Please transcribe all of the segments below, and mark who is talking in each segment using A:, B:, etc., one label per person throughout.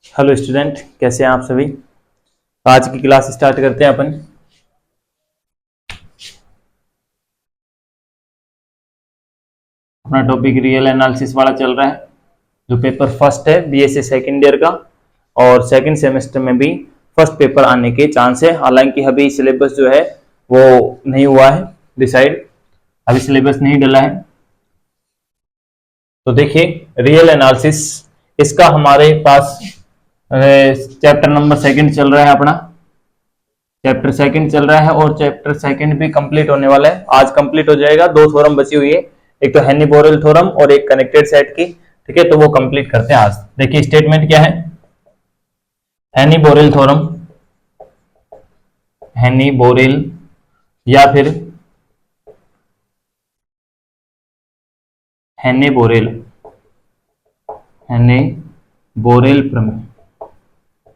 A: Hello student, कैसे हैं आप सभी। आज की क्लास स्टार्ट करते हैं अपन। अपना टॉपिक रियल एनालिसिस वाला चल रहा है, जो पेपर फर्स्ट है बीएससी सेकेंड ईयर का, और सेकेंड सेमेस्टर में भी फर्स्ट पेपर आने के चांस है। हालांकि अभी सिलेबस जो है वो नहीं हुआ है डिसाइड, अभी सिलेबस नहीं डला है। तो देखिए, रियल एनालिसिस इसका हमारे पास चैप्टर नंबर सेकंड चल रहा है अपना। चैप्टर सेकंड चल रहा है और चैप्टर सेकंड भी कंप्लीट होने वाला है, आज कंप्लीट हो जाएगा। दो थ्योरम बची हुई है, एक तो हेनी-बोरेल थ्योरम और एक कनेक्टेड सेट की। ठीक है, तो वो कंप्लीट करते हैं आज। देखिए स्टेटमेंट क्या है। हेनी-बोरेल थ्योरम, हेनी-बोरेल या फिर हेनी-बोरेल, हेनी-बोरेल प्रमेय।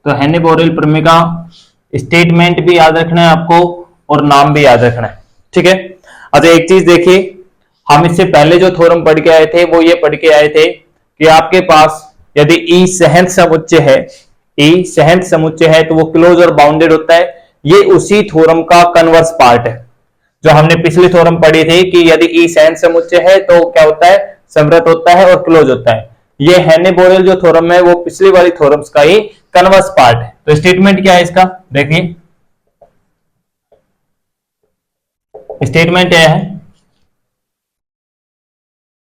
A: तो हेनी-बोरेल प्रमेय का स्टेटमेंट भी याद रखना है आपको और नाम भी याद रखना है। ठीक है। अच्छा, एक चीज देखिए, हम इससे पहले जो थ्योरम पढ़ के आए थे वो ये पढ़ के आए थे कि आपके पास यदि ई सहन समुच्चय है, ई सहन समुच्चय है तो वो क्लोज और बाउंडेड होता है। ये उसी थ्योरम का कन्वर्स पार्ट है जो हमने पिछले थ्योरम पढ़ी थी कि यदि ई सहन समुच्चय है तो क्या होता है, समृत होता है और क्लोज होता है। ये हेनी-बोरेल जो थ्योरम है वो पिछली वाली थ्योरम्स का ही कन्वर्स पार्ट है। तो स्टेटमेंट क्या है इसका, देखिए स्टेटमेंट क्या है।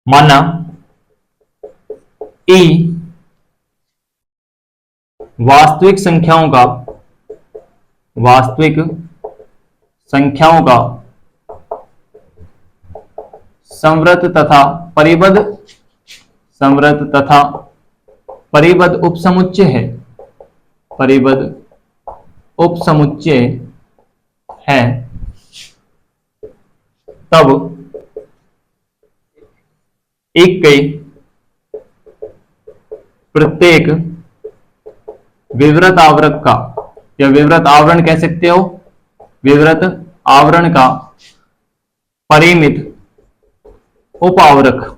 A: माना ई वास्तविक संख्याओं का, वास्तविक संख्याओं का संवृत तथा परिबद्ध, संवृत तथा परिबद्ध उपसमुच्चय है, परिबद्ध उपसमुच्चय है, तब एक के प्रत्येक विवृत आवरण का, या विवृत आवरण कह सकते हो, विवृत आवरण का परिमित उपावरक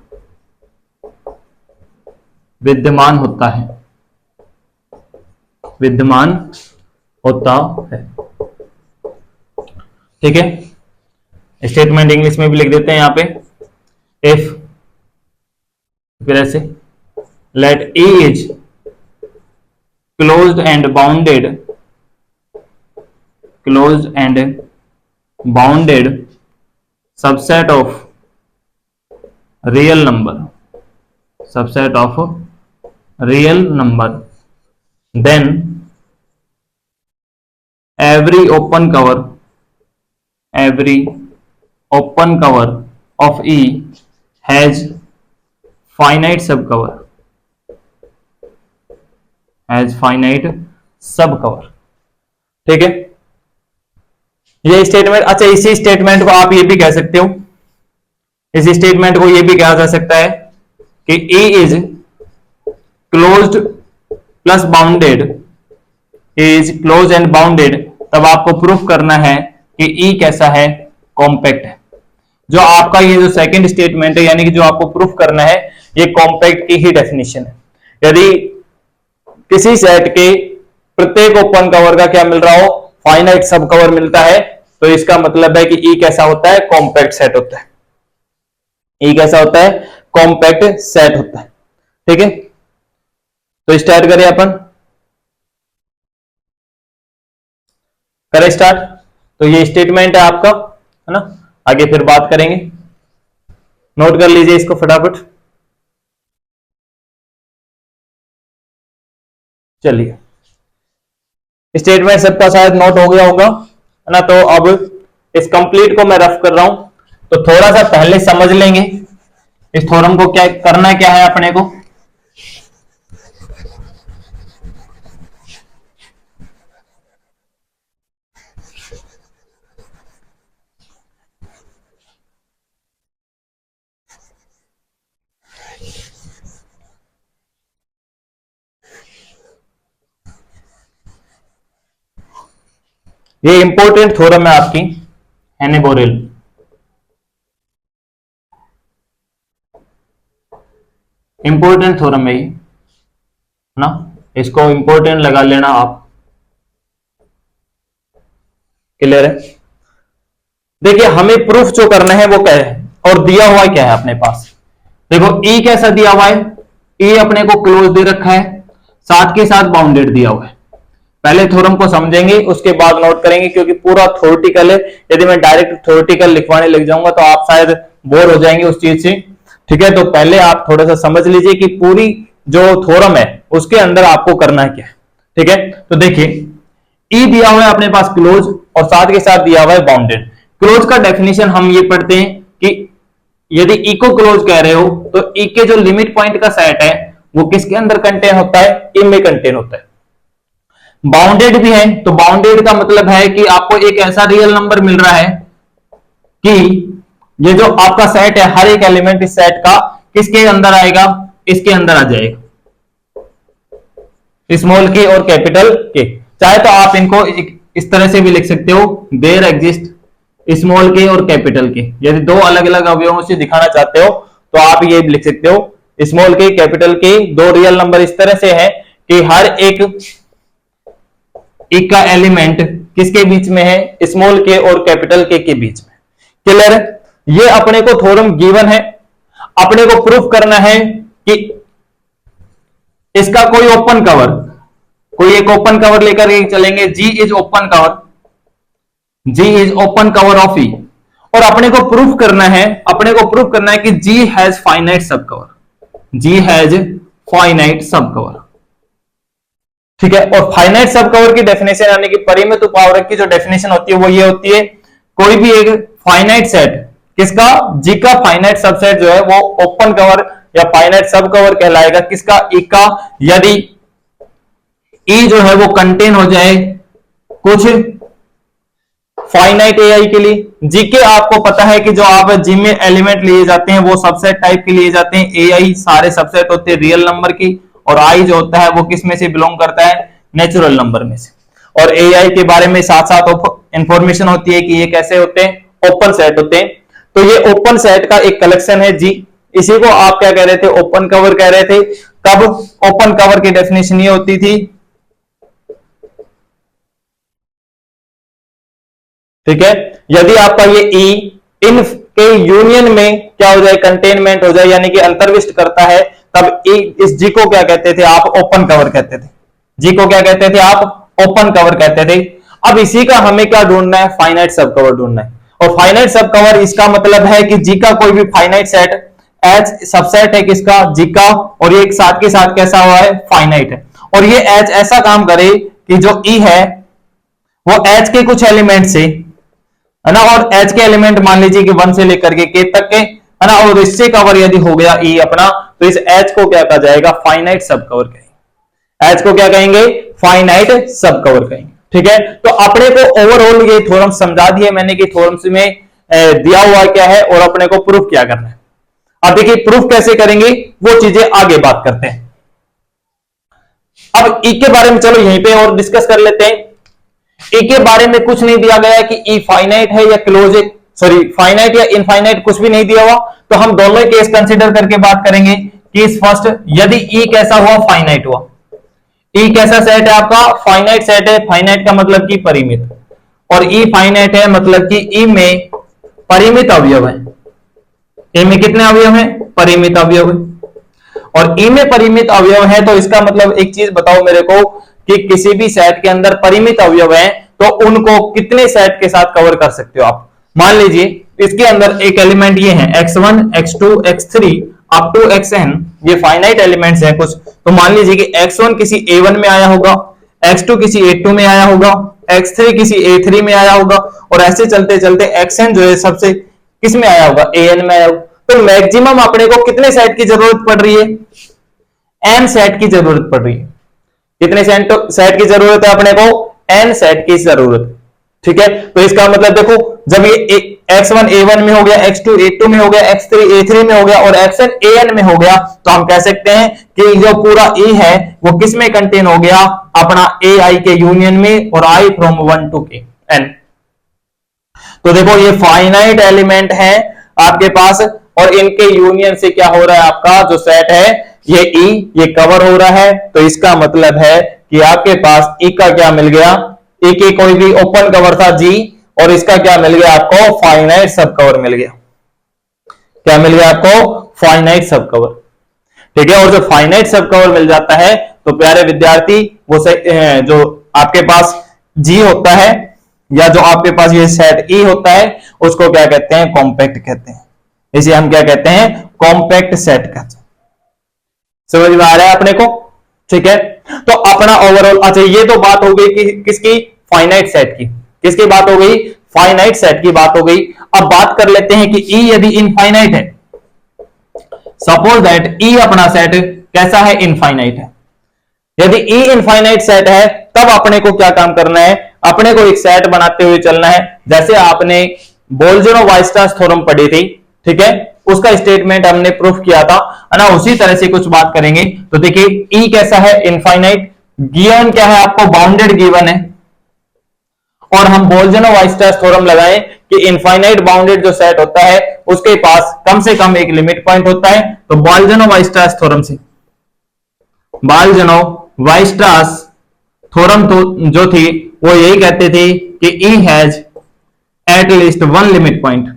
A: विद्यमान होता है, विद्यमान होता है। ठीक है, स्टेटमेंट इंग्लिश में भी लिख देते हैं यहां पे। इफ, फिर ऐसे, let A is closed and bounded, closed and bounded subset of real number, subset of real number, then every open cover, every open cover of E has finite subcover, has finite subcover। ठीक है, ये statement. अच्छा, इसी statement को आप ये भी कह सकते हो, इस स्टेटमेंट को ये भी कहा जा सकता है कि E is closed plus bounded, is close and bounded. तब आपको प्रूफ करना है कि E कैसा है, कॉम्पैक्ट है। जो आपका ये जो सेकंड स्टेटमेंट है, यानी कि जो आपको प्रूफ करना है, ये कॉम्पैक्ट की ही डेफिनेशन है। यदि किसी सेट के प्रत्येक ओपन कवर का क्या मिल रहा हो, फाइनाइट सब कवर मिलता है, तो इसका मतलब है कि ई कैसा होता है, कॉम्पैक्ट सेट होता है। ई कैसा होता है, कॉम्पैक्ट सेट होता है। ठीक है, तो स्टार्ट करें अपन, करें स्टार्ट। तो ये स्टेटमेंट है आपका, है ना। आगे फिर बात करेंगे, नोट कर लीजिए इसको फटाफट। चलिए, स्टेटमेंट सबका शायद नोट हो गया होगा, है ना। तो अब इस कंप्लीट को मैं रफ कर रहा हूं, तो थोड़ा सा पहले समझ लेंगे इस थ्योरम को, क्या करना क्या है अपने को। ये इंपॉर्टेंट थ्योरम है आपकी, हेनी-बोरेल, इंपॉर्टेंट थ्योरम है ये ना। इसको इंपॉर्टेंट लगा लेना आप। क्लियर है? देखिए हमें प्रूफ जो करना है वो क्या है और दिया हुआ क्या है अपने पास। देखो ई कैसा दिया हुआ है, ई अपने को क्लोज दे रखा है, साथ के साथ बाउंडेड दिया हुआ है। पहले थ्योरम को समझेंगे उसके बाद नोट करेंगे, क्योंकि पूरा थ्योरेटिकल है। यदि मैं डायरेक्ट थ्योरेटिकल लिखवाने लग जाऊंगा तो आप शायद बोर हो जाएंगे उस चीज से। ठीक है, तो पहले आप थोड़ा सा समझ लीजिए कि पूरी जो थ्योरम है उसके अंदर आपको करना है क्या है। ठीक है, तो देखिए ई दिया हुआ है अपने पास क्लोज और साथ के साथ दिया हुआ है बाउंडेड। क्लोज का डेफिनेशन हम ये पढ़ते हैं कि यदि ई को क्लोज कह रहे हो तो ई के जो लिमिट पॉइंट का सेट है वो किसके अंदर कंटेन होता है, ई में कंटेन होता है। बाउंडेड भी है तो बाउंडेड का मतलब है कि आपको एक ऐसा रियल नंबर मिल रहा है कि ये जो आपका सेट है हर एक एलिमेंट इस सेट का किसके अंदर आएगा, इसके अंदर आ जाएगा, स्मॉल के और कैपिटल के। चाहे तो आप इनको इस तरह से भी लिख सकते हो, देयर एग्जिस्ट स्मॉल के और कैपिटल के। यदि दो अलग अलग अवयवों से दिखाना चाहते हो तो आप ये लिख सकते हो स्मॉल के कैपिटल के दो रियल नंबर इस तरह से है कि हर एक का एलिमेंट किसके बीच में है, स्मॉल के और कैपिटल के बीच में। क्लियर है? ये अपने को थ्योरम गिवन है, अपने को प्रूफ करना है कि इसका कोई ओपन कवर, कोई एक ओपन कवर लेकर के चलेंगे, G is open cover, G is open cover of E. और अपने को प्रूफ करना है, अपने को प्रूफ करना है कि G has finite subcover, G has finite subcover. ठीक है, और फाइनाइट सब कवर की डेफिनेशन यानी कि परिमित उपआवर्त की जो डेफिनेशन होती है वो ये होती है, कोई भी एक फाइनाइट सेट किसका, जी का फाइनाइट सबसेट जो है वो ओपन कवर या फाइनाइट सब कवर कहलाएगा किसका, ई का, यदि ई जो है वो कंटेन हो जाए कुछ फाइनाइट एआई के लिए। जी के आपको पता है कि जो आप जी में एलिमेंट लिए जाते हैं वो सबसेट टाइप के लिए जाते हैं, एआई सारे सबसेट होते हैं रियल नंबर की, और आई जो होता है वो किस में से बिलोंग करता है, नेचुरल नंबर में से। और एआई के बारे में साथ साथ इंफॉर्मेशन होती है कि ये कैसे होते हैं, ओपन सेट होते हैं। तो ये ओपन सेट का एक कलेक्शन है जी, इसी को आप क्या कह रहे थे, ओपन कवर कह रहे थे। कब ओपन कवर की डेफिनेशन ये होती थी, ठीक है, यदि आपका ये ई इन के यूनियन में क्या हो जाए, कंटेनमेंट हो जाए, यानी कि अंतर्विष्ट करता है, तब ई इस जी को क्या कहते थे आप, ओपन कवर कहते थे। जी को क्या कहते थे आप, ओपन कवर कहते थे। अब इसी का हमें क्या ढूंढना है, फाइनाइट सब कवर ढूंढना है। और फाइनाइट सब कवर इसका मतलब है कि जी का कोई भी फाइनाइट सेट एच सबसेट है किसका, जी का, और ये एक साथ के साथ कैसा हुआ है, फाइनाइट है। और ये एच ऐसा काम करे कि जो ई है वो एच के कुछ एलिमेंट से, है ना, और एच के एलिमेंट मान लीजिए कि 1 से लेकर के तक के, है ना, और इससे कवर यदि हो गया ई अपना, तो इस एच को क्या कहा जाएगा, फाइनाइट सब कवर कहेंगे। एच को क्या कहेंगे, फाइनाइट सब कवर कहेंगे। ठीक है, तो अपने को ओवरऑल ये थ्योरम समझा दिए मैंने कि थ्योरम्स में दिया हुआ क्या है और अपने को प्रूफ क्या करना है। अब देखिए प्रूफ कैसे करेंगे वो चीजें आगे बात करते हैं। अब ई के बारे में चलो यहीं पे और डिस्कस कर लेते हैं। ई के बारे में कुछ नहीं दिया गया कि ई फाइनाइट है या क्लोज है, सॉरी फाइनाइट या इनफाइनाइट, कुछ भी नहीं दिया हुआ। तो हम दोनों केस कंसीडर करके बात करेंगे। केस फर्स्ट, यदि ई कैसा हुआ, फाइनाइट हुआ। ई कैसा सेट है आपका, फाइनाइट सेट है। फाइनाइट का मतलब कि परिमित, और ई फाइनाइट है मतलब कि ई में परिमित अवयव है। ई में कितने अवयव हैं, परिमित अवयव है। और ई में परिमित अवयव है तो इसका मतलब एक चीज बताओ मेरे को कि किसी भी सेट के अंदर परिमित अवयव है तो उनको कितने सेट के साथ कवर कर सकते हो आप। मान लीजिए इसके अंदर एक एलिमेंट ये है x1 x2 x3 up to xn, ये फाइनाइट एलिमेंट्स हैं कुछ। तो मान लीजिए कि x1 किसी a1 में आया होगा, x2 किसी a2 में आया होगा, x3 किसी a3 में आया होगा, और ऐसे चलते चलते xn जो है सबसे किस में आया होगा, an में आया होगा। तो मैक्सिमम अपने को कितने सेट की जरूरत पड़ रही है, n सेट की जरूरत पड़ रही है। कितने सेट की जरूरत है अपने को, n सेट की जरूरत। ठीक है, तो इसका मतलब देखो जब ये x1 a1 में हो गया, x2 a2 में हो गया, x3 a3 में हो गया और xn an में हो गया, तो हम कह सकते हैं कि जो पूरा e है वो किस में कंटेन हो गया, अपना ai के यूनियन में, और i फ्रॉम 1 to n। तो देखो ये फाइनाइट एलिमेंट है आपके पास, और इनके यूनियन से क्या हो रहा है, आपका जो सेट है ये ई ये कवर हो रहा है, तो इसका मतलब है कि आपके पास ई का क्या मिल गया, ई की कोई भी ओपन कवर था जी, और इसका क्या मिल गया आपको, फाइनाइट सब कवर मिल गया। क्या मिल गया आपको, फाइनाइट सब कवर। ठीक है, और जो फाइनाइट सब कवर मिल जाता है तो प्यारे विद्यार्थी वो जो आपके पास जी होता है या जो आपके पास ये सेट ई होता है उसको क्या कहते हैं, कॉम्पैक्ट कहते हैं। इसे हम क्या कहते हैं, कॉम्पैक्ट सेट कहते हैं। समझ में आ रहा है अपने को? ठीक है, तो अपना ओवरऑल, अच्छा ये तो बात हो गई कि किसकी, फाइनाइट सेट की। किसकी बात हो गई, फाइनाइट सेट की बात हो गई। अब बात कर लेते हैं कि ई यदि इनफाइनाइट है, सपोज दैट ई अपना सेट कैसा है, इनफाइनाइट है। यदि ई इनफाइनाइट सेट है तब अपने को क्या काम करना है, अपने को एक सेट बनाते हुए चलना है। जैसे आपने बोल्जनो-वाइस्ट्रास थ्योरम पढ़ी थी, ठीक है, उसका स्टेटमेंट हमने प्रूफ किया था, है ना, उसी तरह से कुछ बात करेंगे। तो देखिए ई कैसा है, इनफाइनाइट, गिवन क्या है आपको, बाउंडेड गिवन है, और हम बोल्जनो-वाइस्ट्रास थ्योरम लगाएं कि इनफाइनाइट बाउंडेड जो सेट होता है उसके पास कम से कम एक लिमिट पॉइंट होता है। तो बोल्जनो-वाइस्ट्रास थ्योरम से, बोल्जनो-वाइस्ट्रास थ्योरम तो जो थी वो यही कहते थे कि E has at least one limit point,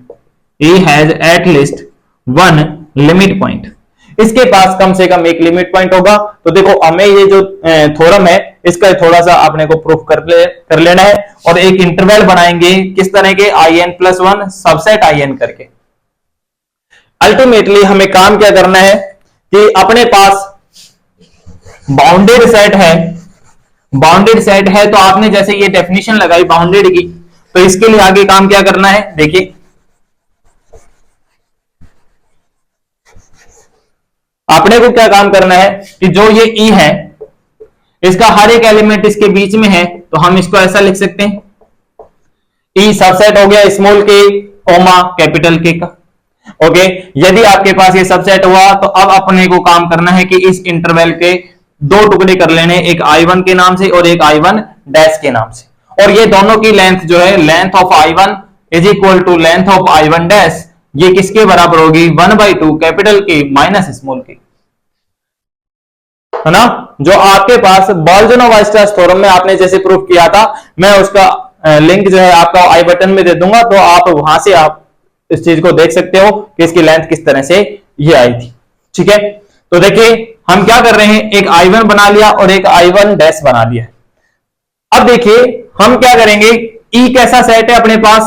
A: E has at least one limit point, इसके पास कम से कम एक लिमिट पॉइंट होगा। तो देखो हमें ये जो थ्योरम है इसका थोड़ा सा आपने को प्रूफ कर लेना है, और एक इंटरवल बनाएंगे किस तरह के, in+1 सबसेट in करके। अल्टीमेटली हमें काम क्या करना है कि अपने पास बाउंडेड सेट है, बाउंडेड सेट है तो आपने जैसे ये डेफिनेशन लगाई बाउंडेड की, तो इसके लिए आगे काम क्या करना है, देखिए अपने को क्या काम करना है कि जो ये ई है इसका हर एक एलिमेंट इसके बीच में है, तो हम इसको ऐसा लिख सकते हैं, ई सबसेट हो गया स्मॉल के कोमा कैपिटल के का। ओके, यदि आपके पास ये सबसेट हुआ तो अब अपने को काम करना है कि इस इंटरवल के दो टुकड़े कर लेने, एक I1 के नाम से और एक I1 डैश के नाम से, और ये दोनों की लेंथ जो है, length of I1 is equal to length of I1 dash, ये किसके बराबर होगी, 1/2 कैपिटल के माइनस स्मॉल के, है ना। जो आपके पास बोल्जनो-वाइस्ट्रास थ्योरम में आपने जैसे प्रूफ किया था, मैं उसका लिंक जो है आपका आई बटन में दे दूंगा, तो आप वहां से आप इस चीज को देख सकते हो कि इसकी लेंथ किस तरह से ये आई थी। ठीक है, तो देखिए हम क्या कर रहे हैं, एक I1 बना लिया और एक I1 डैश बना लिया। अब देखिए हम क्या करेंगे, E कैसा सेट है अपने पास,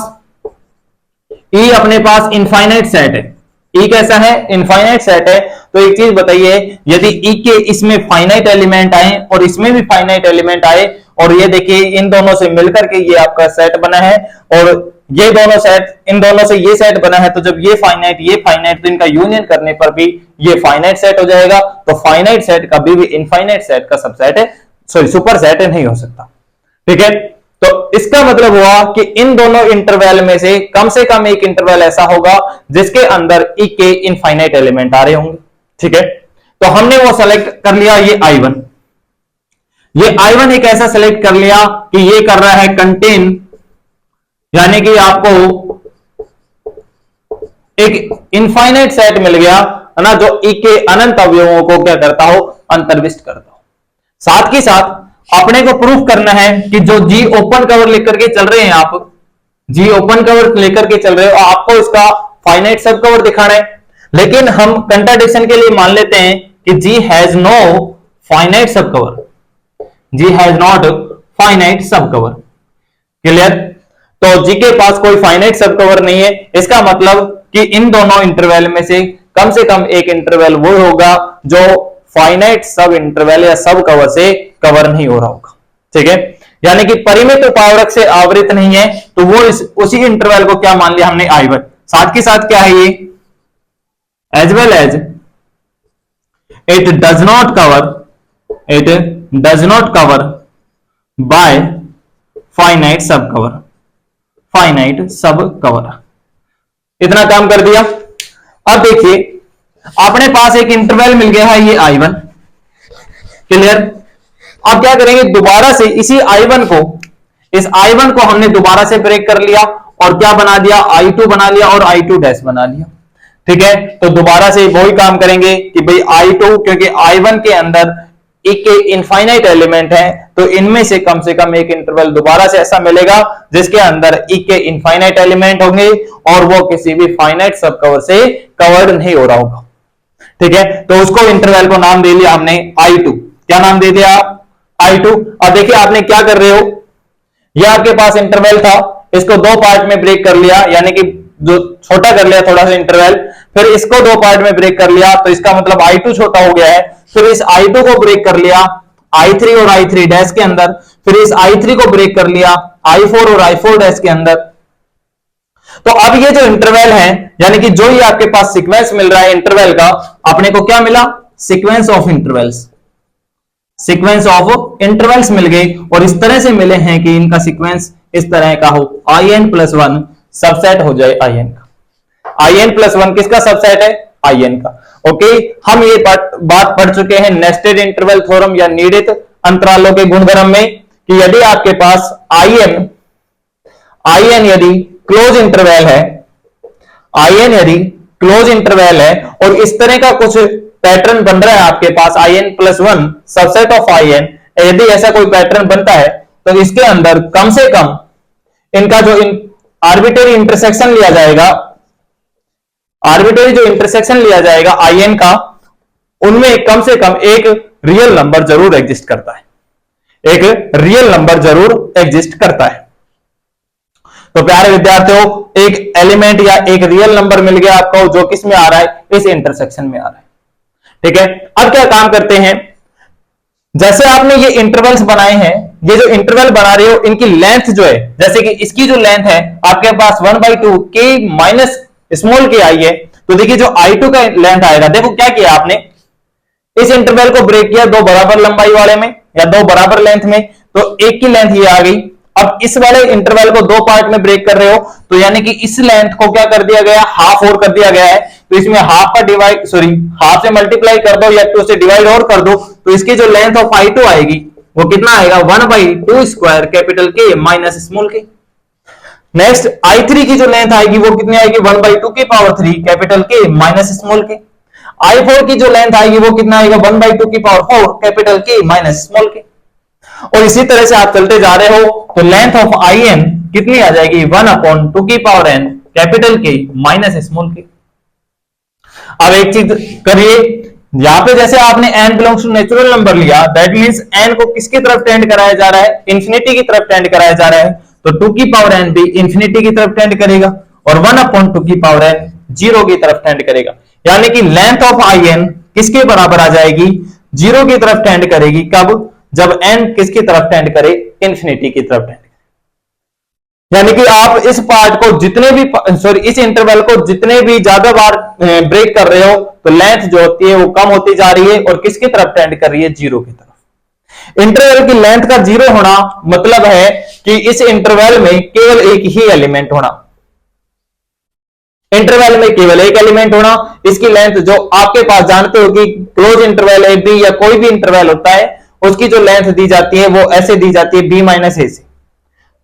A: E अपने पास इनफाइनाइट सेट है। E कैसा है, इनफाइनाइट सेट है। तो एक चीज बताइए, यदि E के इसमें फाइनाइट एलिमेंट आए और इसमें भी फाइनाइट एलिमेंट आए, और ये देखिए इन दोनों से मिलकर के ये आपका सेट बना है, और ये दोनों सेट, इन दोनों से ये सेट बना है, तो जब ये फाइनाइट तो इनका यूनियन करने पर भी ये फाइनाइट सेट हो जाएगा। तो फाइनाइट सेट कभी भी इनफाइनाइट सेट का सबसेट है, सॉरी सुपर सेट नहीं हो सकता। ठीक है, तो इसका मतलब हुआ कि इन दोनों इंटरवल में से कम एक इंटरवल ऐसा होगा जिसके अंदर ई के इनफाइनाइट एलिमेंट आ रहे होंगे। ठीक है, तो हमने वो सेलेक्ट कर लिया, ये I1 एक ऐसा सेलेक्ट कर लिया कि ये कर रहा है कंटेन, यानी कि आपको एक इनफाइनाइट सेट मिल गया, है ना, जो ई के अनंत अवयवों को क्या करता हो, अंतर्विष्ट करता हो। साथ ही साथ अपने को प्रूफ करना है कि जो जी ओपन कवर लेकर के चल रहे हैं, आप जी ओपन कवर लेकर के चल रहे हो, आपको इसका फाइनाइट सब कवर दिखाना है। लेकिन हम कंट्राडिक्शन के लिए मान लेते हैं कि G has no finite subcover, G has not finite subcover. Clear, तो जी के पास कोई फाइनाइट सब कवर नहीं है। इसका मतलब कि इन दोनों इंटरवल में से कम एक इंटरवल वो होगा जो फाइनाइट सब इंटरवल या सब कवर से कवर नहीं हो रहा होगा। ठीक है, यानी कि परिमित उपावरक से आवृत नहीं है, तो वो उसी इंटरवल को क्या मान लिया हमने, I1। साथ के साथ क्या है ये, as well as it does not cover by finite subcover, इतना काम कर दिया। अब देखिए अपने पास एक इंटरवल मिल गया है, ये I1। क्लियर, अब क्या करेंगे, दोबारा से इसी इस I1 को हमने दोबारा से ब्रेक कर लिया और क्या बना दिया, I2 बना लिया और I2 डैश बना लिया। ठीक है, तो दोबारा से वही काम करेंगे कि भाई I2, क्योंकि I1 के अंदर एक इनफाइनाइट एलिमेंट है, तो इनमें से कम एक इंटरवल दोबारा से ऐसा मिलेगा जिसके अंदर ई के इनफाइनाइट एलिमेंट होंगे और वो किसी भी फाइनाइट सब कवर से कवर्ड नहीं हो रहा होगा। ठीक है, तो उसको इंटरवल को नाम दे दिया हमने I2। क्या नाम दे दिया? I2। अब देखिए आपने क्या कर रहे हो, ये आपके पास इंटरवल था, इसको दो पार्ट में ब्रेक कर लिया, यानी कि जो छोटा कर लिया थोड़ा सा इंटरवल, फिर इसको दो पार्ट में ब्रेक कर लिया, तो इसका मतलब I2 छोटा हो गया है। फिर इस I2 को ब्रेक कर लिया I3 और I3 डैश के अंदर, फिर इस I3 को ब्रेक कर लिया I4 और I4 डैश के अंदर। तो अब ये जो इंटरवल है, यानी कि जो ये आपके पास सीक्वेंस मिल रहा है इंटरवल का, अपने को क्या मिला? Sequence of intervals. Sequence of intervals मिल गए, और इस तरह से मिले हैं कि इनका सीक्वेंस इस तरह का हो, in+1 सबसेट हो जाए in का। in+1 किसका सबसेट है? in का। ओके, हम ये बात पढ़ चुके हैं नेस्टेड इंटरवल थ्योरम या नियमित अंतरालों के गुणधर्म में, कि यदि आपके पास in यदि क्लोज इंटरवल है, in यदि क्लोज इंटरवल है और इस तरह का कुछ पैटर्न बन रहा है आपके पास in+1 सबसेट ऑफ in, यदि ऐसा कोई पैटर्न बनता है तो इसके अंदर कम से कम इनका जो आर्बिट्रेरी इंटरसेक्शन लिया जाएगा, आर्बिट्रेरी जो इंटरसेक्शन लिया जाएगा in का, उनमें कम से कम एक रियल नंबर जरूर एग्जिस्ट करता है, एक रियल नंबर जरूर एग्जिस्ट करता है। तो प्यारे विद्यार्थियों, एक एलिमेंट या एक रियल नंबर मिल गया आपको, जो किस में आ रहा है? इस इंटरसेक्शन में आ रहा है। ठीक है, अब क्या काम करते हैं, जैसे आपने ये इंटरवल्स बनाए हैं, ये जो इंटरवल बना रहे हो, इनकी लेंथ जो है, जैसे कि इसकी जो लेंथ है आपके पास 1/2 k माइनस स्मॉल के आई है, तो देखिए जो I2 का लेंथ आएगा, देखो क्या किया आपने, इस इंटरवल को ब्रेक किया दो बराबर लंबाई वाले में या दो बराबर लेंथ में, तो एक की लेंथ ये आ गई। अब इस वाले इंटरवल को दो पार्ट में ब्रेक कर रहे हो, तो यानी कि इस लेंथ को क्या कर दिया गया? हाफ और कर दिया गया है, तो इसमें हाफ का डिवाइड, हाफ से मल्टीप्लाई कर दो या तो उसे डिवाइड और कर दो, तो इसकी जो लेंथ ऑफ I2 आएगी वो कितना आएगा? 1/2 square capital K minus small k। Next I3 की जो लेंथ आएगी वो कितनी आएगी? 1/2 की power 3 capital K minus small k। I4 की जो लेंथ आएगी वो कितना आएगा? 1/2 की power 4 capital K minus small k। और इसी तरह से आप चलते जा रहे हो, तो लेंथ ऑफ in कितनी आ जाएगी? 1/2 की power n capital K minus small k। अब एक चीज करिए, यहां पे जैसे आपने n belongs to natural number लिया, दैट मींस n को किसकी तरफ टेंड कराया जा रहा है? इंफिनिटी की तरफ टेंड कराया जा रहा है, तो 2 की पावर n भी इंफिनिटी की तरफ टेंड करेगा, और 1/2 की पावर n 0 की तरफ टेंड करेगा। यानी कि लेंथ ऑफ in किसके बराबर आ जाएगी? 0 की तरफ टेंड करेगी। कब? जब n किसकी तरफ टेंड करे? इंफिनिटी की तरफ टेंड। यानी कि आप इस पार्ट को जितने भी इस इंटरवल को जितने भी ज्यादा बार ब्रेक कर रहे हो, तो लेंथ जो होती है वो कम होती जा रही है, और किसकी तरफ टेंड कर रही है? 0 की तरफ। इंटरवल की लेंथ का 0 होना मतलब है कि इस इंटरवल में केवल एक ही एलिमेंट होना, इंटरवल में केवल एक एलिमेंट होना। इसकी लेंथ जो आपके पास जानते हो कि क्लोज इंटरवल ए बी या कोई भी इंटरवल होता है, उसकी जो लेंथ दी जाती है वो ऐसे दी जाती है b माइनस ए से।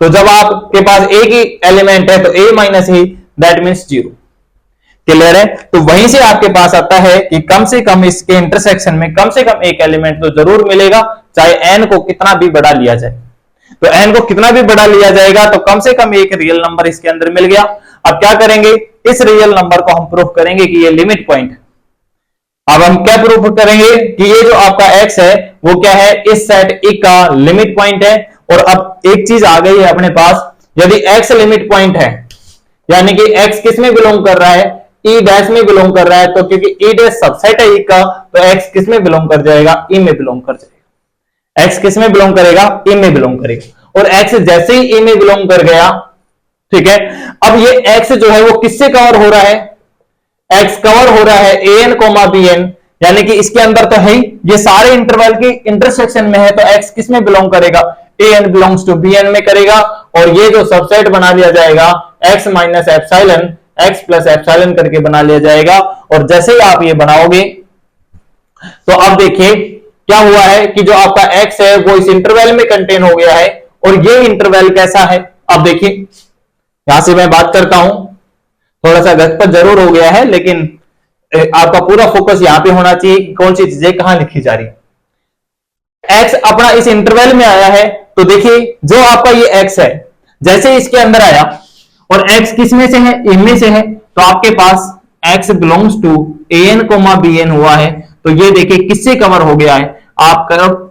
A: तो जब आपके पास एक ही एलिमेंट है तो a minus A, that means 0। Clear है? तो वहीं से आपके पास आता है कि कम से कम इसके इंटरसेक्शन में कम से कम एक एलिमेंट तो जरूर मिलेगा, चाहे n को कितना भी बड़ा लिया जाए। तो n को कितना भी बड़ा लिया जाएगा तो कम से कम एक रियल नंबर इसके अंदर मिल गया। अब क्या करेंगे? इस रियल नंबर को हम प्रूफ करेंगे कि ये लिमिट पॉइंट है। अब हम क्या प्रूफ करेंगे कि ये जो आपका x है वो क्या है? इस सेट E का लिमिट पॉइंट है। और अब एक चीज आ गई है अपने पास, यदि x लिमिट पॉइंट है, यानी कि x किस में बिलोंग कर रहा है? E डैश में बिलोंग कर रहा है, तो क्योंकि E डैश सबसेट है E का, तो x किस में बिलोंग कर जाएगा? E में बिलोंग कर जाएगा। x किस में बिलोंग करेगा? E में बिलोंग करेगा। और x जैसे ही E में बिलोंग कर गया, ठीक है, अब ये x जो है वो किससे कवर हो रहा है? x कवर हो रहा है an, bn, यानी कि इसके अंदर तो है ही, ये सारे इंटरवल की इंटरसेक्शन में है, तो x किस में बिलोंग करेगा? an बिलोंग्स टू bn में करेगा। और ये जो सबसेट बना लिया जाएगा x minus epsilon, x plus epsilon करके बना लिया जाएगा। और जैसे ही आप ये बनाओगे तो अब देखिए क्या हुआ है कि जो आपका x है वो इस इंटरवल में कंटेन हो गया है, और ये इंटरवल कैसा है? अब देखिए यहां से मैं बात करता हूं, थोड़ा सा गलत जरूर हो गया है, लेकिन आपका पूरा फोकस यहां पे होना चाहिए कि कौन सी चीजें कहां लिखी जा रही है। एक्स अपना इस इंटरवल में आया है, तो देखिए जो आपका ये एक्स है, जैसे ही इसके अंदर आया, और एक्स किस में से है, इनमें से है, तो आपके पास x belongs to A N comma B n हुआ है। तो ये देखिए किससे कवर हो गया है, आप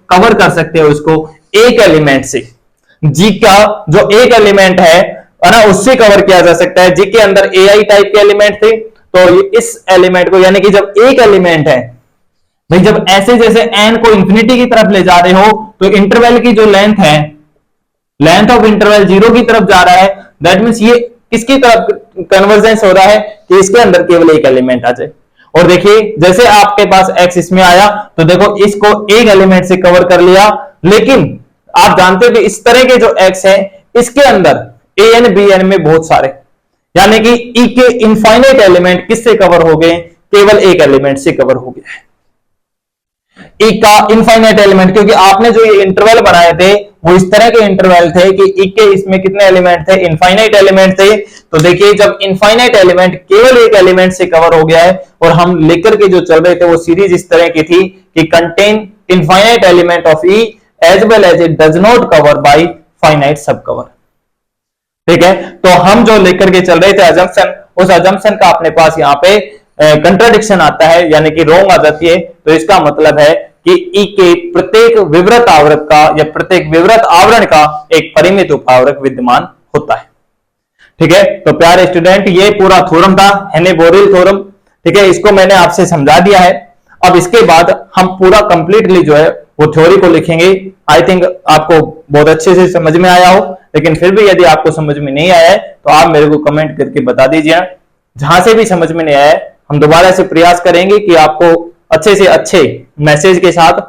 A: कवर कर सकते हो इसको एक एलिमेंट से। जी का जो एक एलिमेंट है ना, उससे कवर किया जा सकता है। जी के अंदर ए आई टाइप के एलिमेंट थे, तो इस एलिमेंट को, यानी कि जब एक एलिमेंट है भाई, जब ऐसे जैसे एन को इंफिनिटी की तरफ ले जा रहे हो, तो इंटरवल की जो लेंथ है, लेंथ ऑफ इंटरवल जीरो की तरफ जा रहा है, दैट मींस ये किसकी तरफ कन्वर्जेंस हो रहा है कि इसके अंदर केवल एक एलिमेंट आ जाए। और देखिए जैसे आपके पास एक्स इसमें आया, तो देखो इसको एक एलिमेंट से कवर कर लिया, लेकिन आप जानते हो कि इस तरह के जो एक्स है, इसके अंदर ए एन बी एन में बहुत सारे, यानी कि ई के इनफाइनाइट एलिमेंट किससे कवर हो गए, केवल एक एलिमेंट से कवर हो गया है, ई का इनफाइनाइट एलिमेंट। क्योंकि आपने जो ये इंटरवल बनाए थे वो इस तरह के इंटरवल थे कि ई के इसमें कितने एलिमेंट थे, इनफाइनाइट एलिमेंट थे। तो देखिए जब इनफाइनाइट एलिमेंट केवल एक एलिमेंट से कवर हो गया है, और हम लेकर के जो चल रहे थे वो सीरीज इस तरह की थी कि contain infinite element of E as well as it does not cover by finite subcover. ठीक है, तो हम जो लेकर के चल रहे थे अजम्पशन, उस अजम्पशन का अपने पास यहाँ पे कंट्राडिक्शन आता है, यानी कि रोंग आ जाती है। तो इसका मतलब है कि ई के प्रत्येक विवृत आवरक का या प्रत्येक विवृत आवरण का एक परिमित उपावरक विद्यमान होता है। ठीक है, तो प्यारे स्टूडेंट ये पूरा थ्योरम था, हेने-बोरेल थ्योरम। ठीक है, इसको मैंने आपसे समझा दिया है। अब इसके बाद हम पूरा कंप्लीटली जो है वो थ्योरी को लिखेंगे। आई थिंक आपको बहुत अच्छे से समझ में आया हो, लेकिन फिर भी यदि आपको समझ में नहीं आया है तो आप मेरे को कमेंट करके बता दीजिए। जहां से भी समझ में नहीं आया है हम दोबारा से प्रयास करेंगे कि आपको अच्छे से अच्छे मैसेज के साथ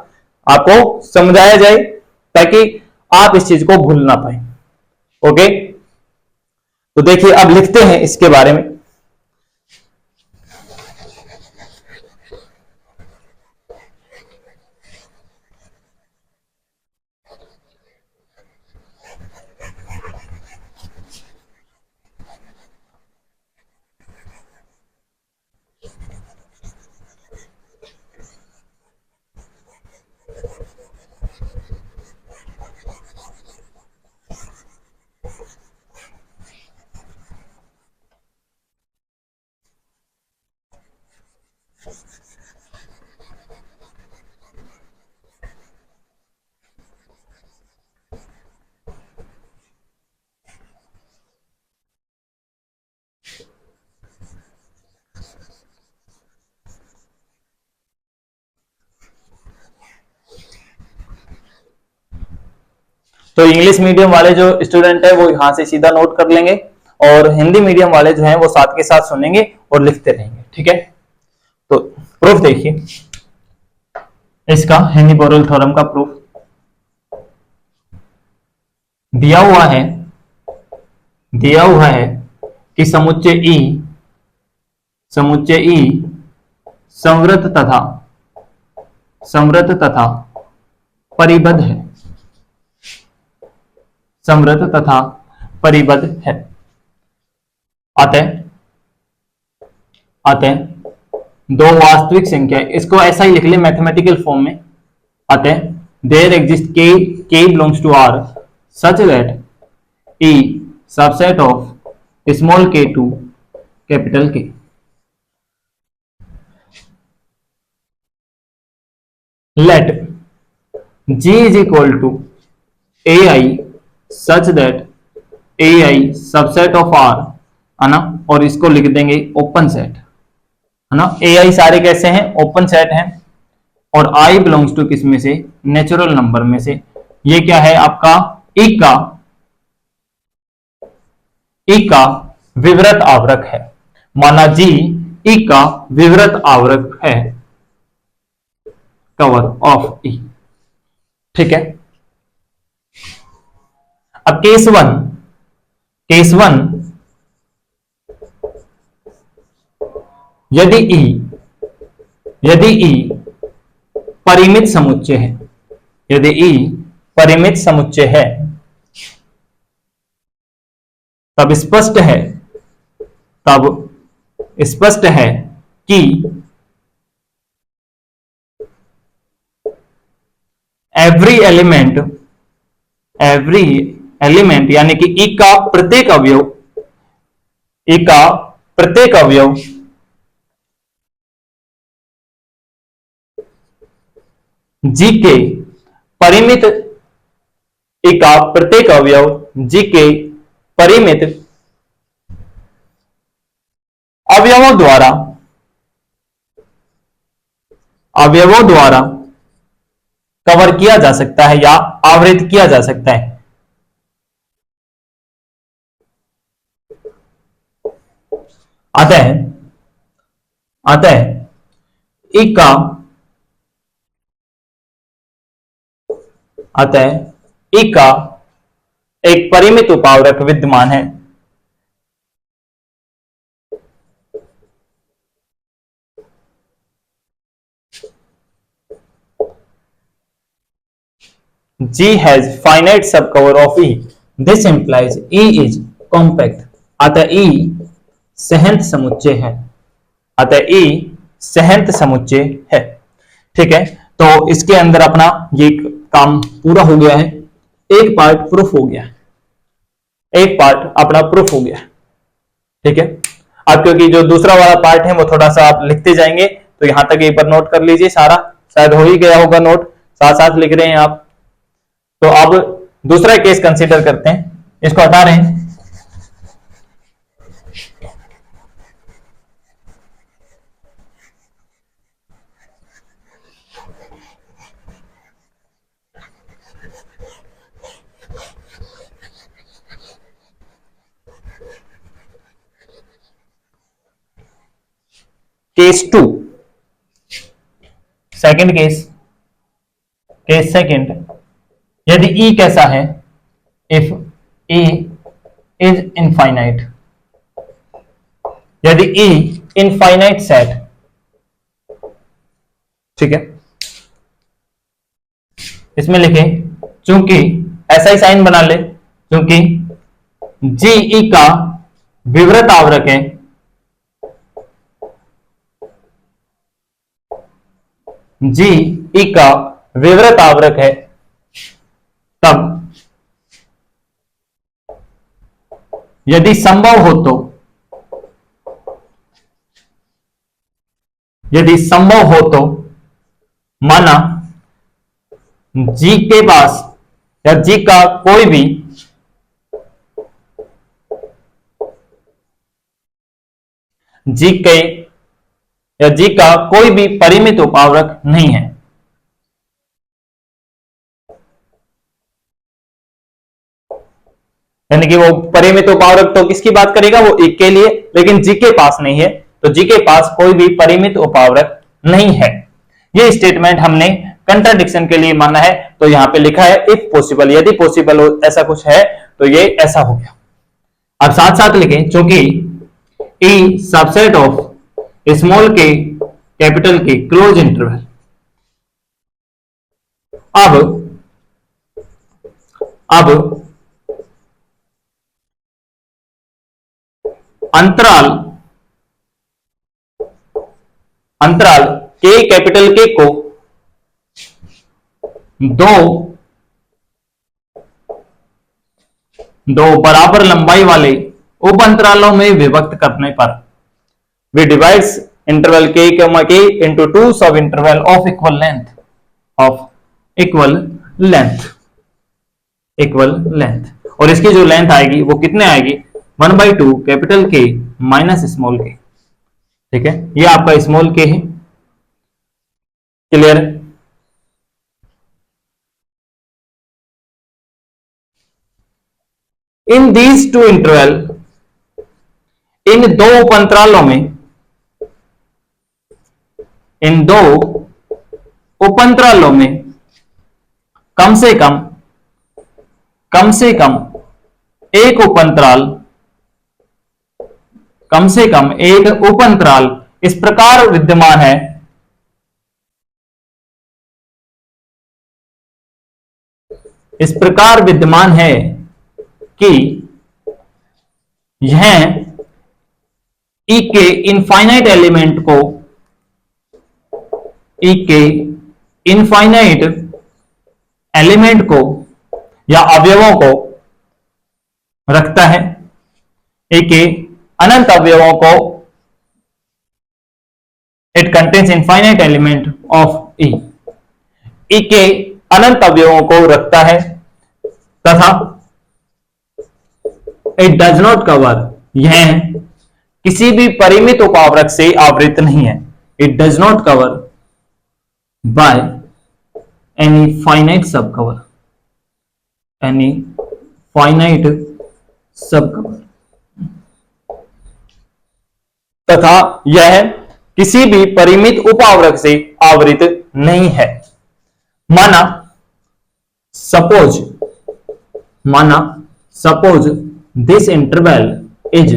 A: आपको समझाया जाए, ताकि आप इस चीज को भूल ना पाए। ओके, तो देखिए अब लिखते हैं इसके बारे में। तो इंग्लिश मीडियम वाले जो स्टूडेंट है वो यहां से सीधा नोट कर लेंगे, और हिंदी मीडियम वाले जो हैं वो साथ के साथ सुनेंगे और लिखते रहेंगे। ठीक है, तो प्रूफ देखिए इसका, हेनी-बोरेल थ्योरम का प्रूफ दिया हुआ है कि समुच्चय ई समृद्ध तथा परिबद्ध है, समृद्ध तथा परिबद्ध है। अतः दो वास्तविक संख्या, इसको ऐसा ही लिख ले मैथमेटिकल फॉर्म में। अतः there exist K belongs to R such that E subset of small K to capital K. Let G is equal to AI such that AI subset of R, है ना, और इसको लिख देंगे ओपन सेट, है ना। AI सारे कैसे हैं, ओपन सेट हैं, और I बिलोंग्स टू किस में से, नेचुरल नंबर में से। ये क्या है आपका ई का विवृत आवरक है, माना G ई का विवृत आवरक है, कवर ऑफ ई। ठीक है, अब केस वन, यदि ई परिमित समुच्चय है, यदि ई परिमित समुच्चय है, तब स्पष्ट है स्पष्ट है कि एवरी एलिमेंट यानी कि ई का प्रत्येक अवयव, ई का प्रत्येक अवयव जी के परिमित, ई का प्रत्येक अवयव जी के परिमित अवयवों द्वारा कवर किया जा सकता है या आवृत किया जा सकता है। अतः अतः ई का अतः ई का एक परिमित उपावरक विद्यमान है। G has finite subcover of E. This implies E is compact. अतः E सहंत समुच्चय है। अतः E सहंत समुच्चय है। ठीक है, तो इसके अंदर अपना ये काम पूरा हो गया है। एक पार्ट प्रूफ हो गया, एक पार्ट अपना प्रूफ हो गया। ठीक है, अब क्योंकि जो दूसरा वाला पार्ट है वो थोड़ा सा आप लिखते जाएंगे, तो यहां तक एक बार नोट कर लीजिए। सारा शायद हो ही गया होगा नोट, साथ साथ लिख रहे हैं आप। तो अब दूसरा केस कंसीडर करते हैं, इसको हटा रहे हैं। केस 2, सेकंड केस सेकंड, यदि E कैसा है, इफ E इज इनफाइनाइट, यदि E इनफाइनाइट सेट। ठीक है, इसमें लिखें, चूंकि ऐसा ही साइन बना ले, चूंकि जी ई का विवृत आवरक है, जी ई का विवृत आवरक है, तब यदि संभव हो तो, यदि संभव हो तो माना जी के पास या जी का कोई भी जी के या जी का कोई भी परिमित उपावरक नहीं है। यानी कि वो परिमित उपावरक तो किसकी बात करेगा, वो एक के लिए, लेकिन जी के पास नहीं है, तो जी के पास कोई भी परिमित उपावरक नहीं है। ये स्टेटमेंट हमने कंट्राडिक्शन के लिए माना है, तो यहां पे लिखा है इफ पॉसिबल, यदि पॉसिबल हो ऐसा कुछ है तो ये ऐसा हो गया। अब साथ साथ लिखें, चूंकि ई सबसेट ऑफ स्मॉल के कैपिटल के क्लोज इंटरवल, अब अंतराल अंतराल के कैपिटल के को दो बराबर लंबाई वाले उप अंतरालों में विभक्त करने पर वी डिवाइड्स इंटरवल के इनटू टू सब इंटरवल ऑफ इक्वल लेंथ, और इसकी जो लेंथ आएगी वो कितने आएगी, 1/2 कैपिटल के माइनस स्मॉल के। ठीक है, ये आपका स्मॉल के है। Clear? In these two interval, इन दो उपअंतरालों में, इन दो उपअंतरालों में कम से कम एक उपअंतराल, कम से कम एक उपअंतराल इस प्रकार विद्यमान है, इस प्रकार विद्यमान है कि यह ई के इनफाइनाइट एलिमेंट को, ई के इनफाइनाइट एलिमेंट को या अवयवों को रखता है, ए के अनंत अवयवों को, it contains infinite element of E, E के अनंत अवयवों को रखता है तथा इट डज नॉट कवर, यह किसी भी परिमित उपआवरक से आवृत नहीं है, it does not cover by any finite सब कवर, एनी फाइनाइट सब कवर, तथा यह किसी भी परिमित उपआवरक से आवृत नहीं है। माना suppose this interval is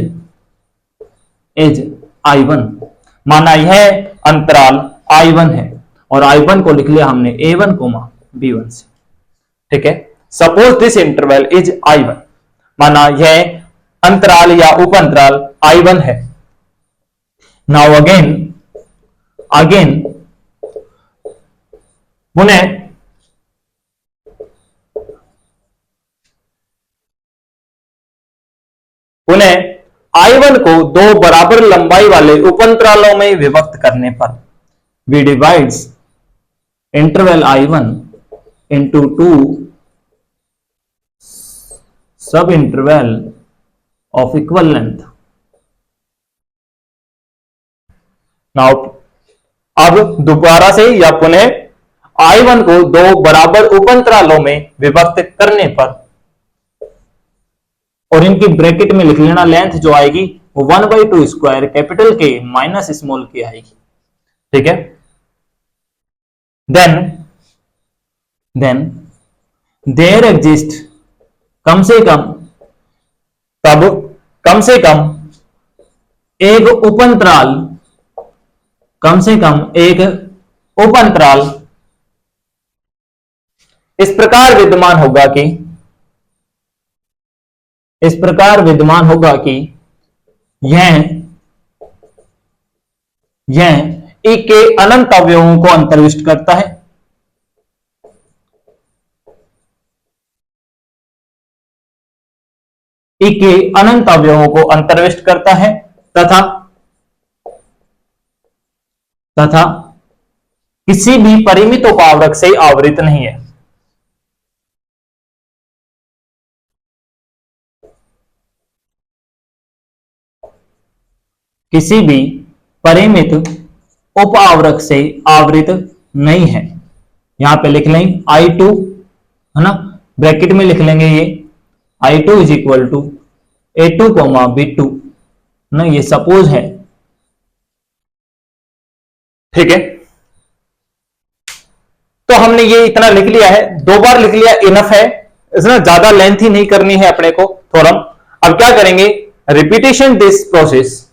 A: I1, माना यह अंतराल I1 है और I1 को लिख लिया हमने A1, B1 से, ठीक है। Suppose this interval is I1, माना यह अंतराल या उप अंतराल I1 है। नाउ अगेन पुनः I1 को दो बराबर लंबाई वाले उपअंतरालों में विभक्त करने पर we divides interval I1 into two सब interval of equal length। Now अब दोबारा से या पुनः I1 को दो बराबर उपअंतरालों में विभक्त करने पर, और इनकी ब्रैकेट में लिख लेना लेंथ जो आएगी वो 1/2 स्क्वायर कैपिटल के माइनस स्मॉल के आएगी, ठीक है। देन देयर एग्जिस्ट कम से कम एक उपअंतराल इस प्रकार विद्यमान होगा कि यह ई के अनंत अवयवों को अंतर्विष्ट करता है, ई के अनंत अवयवों को अंतर्विष्ट करता है तथा किसी भी परिमित उपआवरक से आवृत नहीं है। किसी भी परिमित उपआवरक से आवृत नहीं है। यहां पे लिख लेंगे I2, है ना, ब्रैकेट में लिख लेंगे ये I2 is equal to A2, B2 ना, ये सपोज है, ठीक है। तो हमने ये इतना लिख लिया है, दो बार लिख लिया इनफ है, इसमें ज्यादा लेंथ ही नहीं करनी है अपने को थोड़ा। अब क्या करेंगे, रिपीटेशन दिस प्रोसेस,